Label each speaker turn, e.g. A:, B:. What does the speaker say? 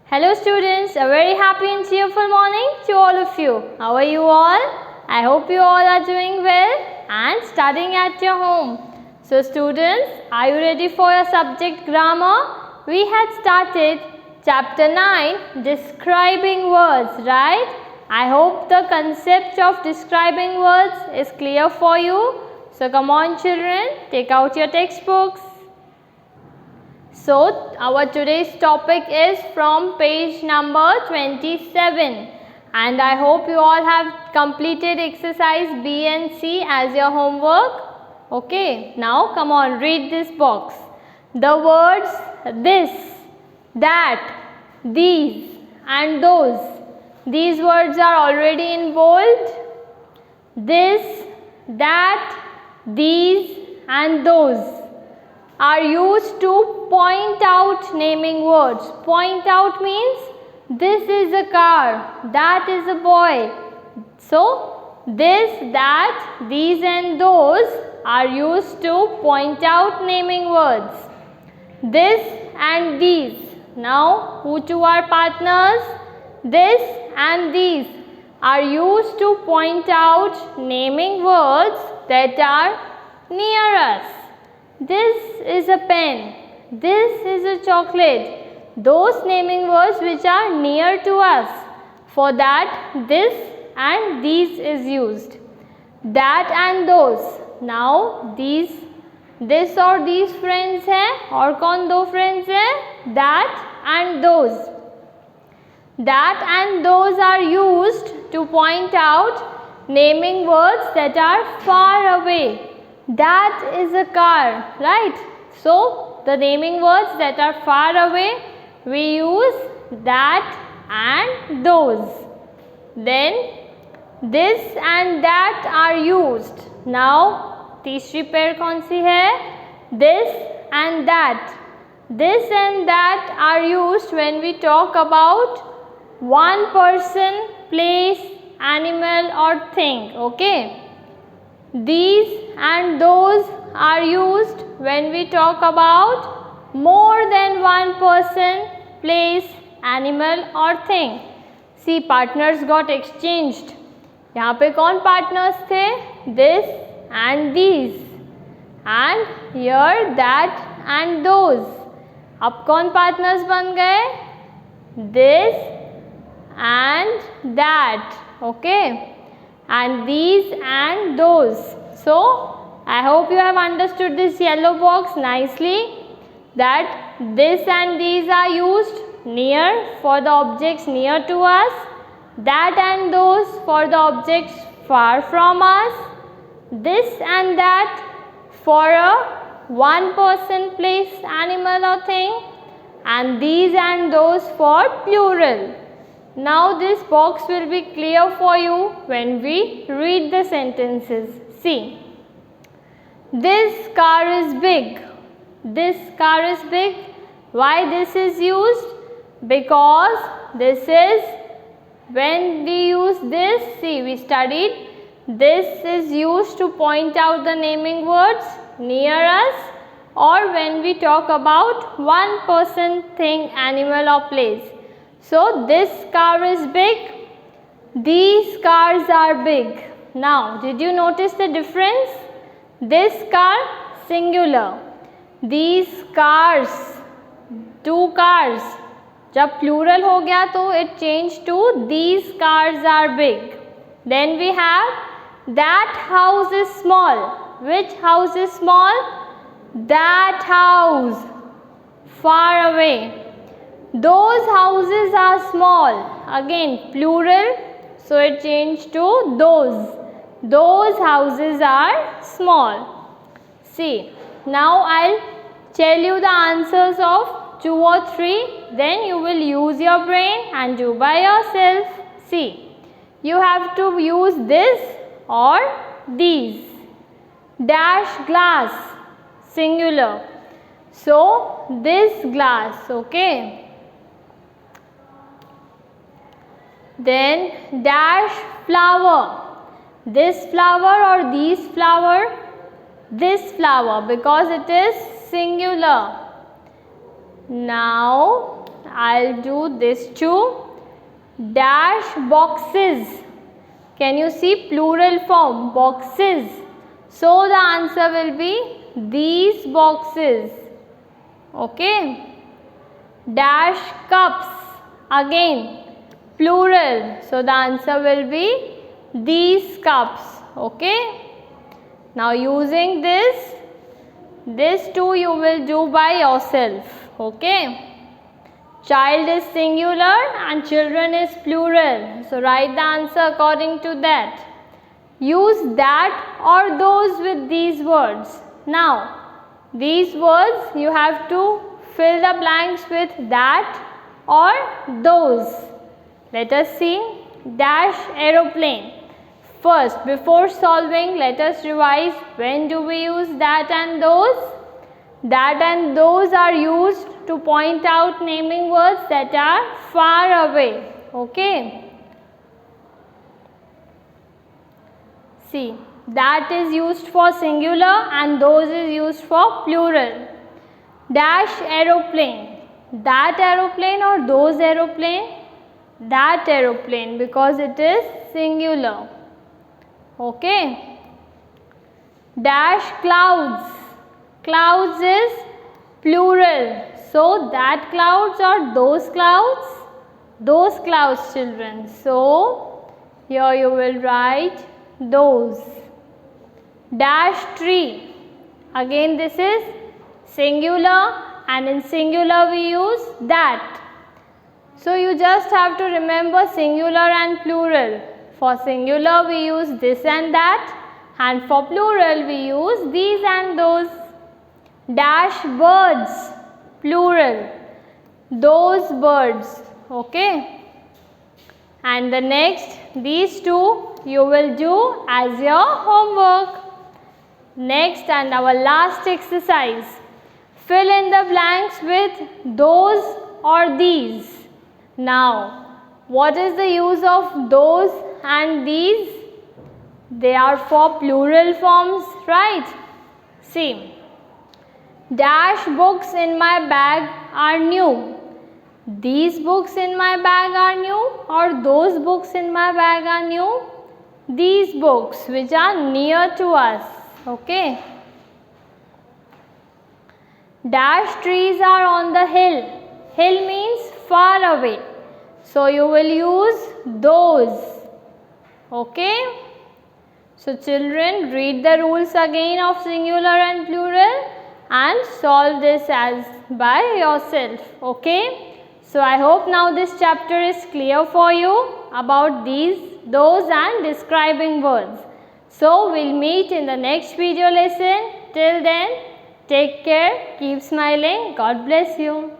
A: Hello students, a very happy and cheerful morning to all of you. How are you all? I hope you all are doing well and studying at your home. So students, are you ready for your subject grammar? We had started chapter 9, describing words, right? I hope the concept of describing words is clear for you. So come on children, take out your textbooks. So our today's topic is from page number 27 and I hope you all have completed exercise B and C as your homework. Okay, now come on, read this box. The words this, that, these and those. These words are already in bold. This, that, these and those are used to point out naming words. Point out means this is a car, that is a boy. So this, that, these and those are used to point out naming words. This and these. Now who two are partners? This and these are used to point out naming words that are near us. This is a pen, this is a chocolate, those naming words which are near to us. For that, this and these is used. That and those. Now, this or these friends हैं और कौन दो friends हैं? That and those. That and those are used to point out naming words that are far away. That is a car, right? So the naming words that are far away, we use that and those. Then this and that are used. Now तीसरी पेड़ कौन सी है? This and that. This and that are used when we talk about one person, place, animal or thing. Okay. These and those are used when we talk about more than one person, place, animal or thing. See, partners got exchanged. यहाँ पे कौन partners थे? This and these. And here that and those. अब कौन partners बन गए? This and that. Okay. And these and those. So I hope you have understood this yellow box nicely, that this and these are used near for the objects near to us, that and those for the objects far from us, this and that for a one person, place, animal or thing, and these and those for plural. Now this box will be clear for you when we read the sentences. See, this car is big. This car is big. Why this is used? Because this is, when we use this, see, we studied, this is used to point out the naming words near us, or when we talk about one person, thing, animal or place. So this car is big, these cars are big. Now, did you notice the difference? This car, singular. These cars, two cars. जब plural हो गया तो it changed to these cars are big. Then we have that house is small. Which house is small? That house, far away. Those houses are small. Again plural, so it changed to those. Those houses are small. See, now I'll tell you the answers of 2 or 3. Then you will use your brain and do by yourself. See, you have to use this or these. Dash glass, singular. So this glass, okay. Then dash flower. This flower or these flower? This flower, because it is singular. Now I'll do this too. Dash boxes. Can you see plural form? Boxes. So the answer will be these boxes. Okay. Dash cups. Again plural. So the answer will be these cups. Okay. Now using this too you will do by yourself. Okay. Child is singular and children is plural. So write the answer according to that. Use that or those with these words. Now, these words you have to fill the blanks with that or those. Let us see. Dash aeroplane. First, before solving, let us revise when do we use that and those. That and those are used to point out naming words that are far away. Okay. See, that is used for singular and those is used for plural. Dash aeroplane. That aeroplane or those aeroplane? That aeroplane because it is singular. Okay. Dash clouds. Clouds is plural. So that clouds or those clouds? Those clouds, children. So here you will write those. Dash tree. Again this is singular and in singular we use that. So you just have to remember singular and plural. For singular we use this and that and for plural we use these and those. Dash birds. Plural. Those birds. Okay. And the next, these two you will do as your homework. Next and our last exercise. Fill in the blanks with those or these. Now, what is the use of those and these? They are for plural forms, right? See. Dash books in my bag are new. These books in my bag are new or those books in my bag are new? These books which are near to us. Okay. Dash trees are on the hill. Hill means far away. So you will use those. Okay. So children, read the rules again of singular and plural and solve this as by yourself. Okay. So I hope now this chapter is clear for you about these, those and describing words. So we'll meet in the next video lesson. Till then, take care, keep smiling. God bless you.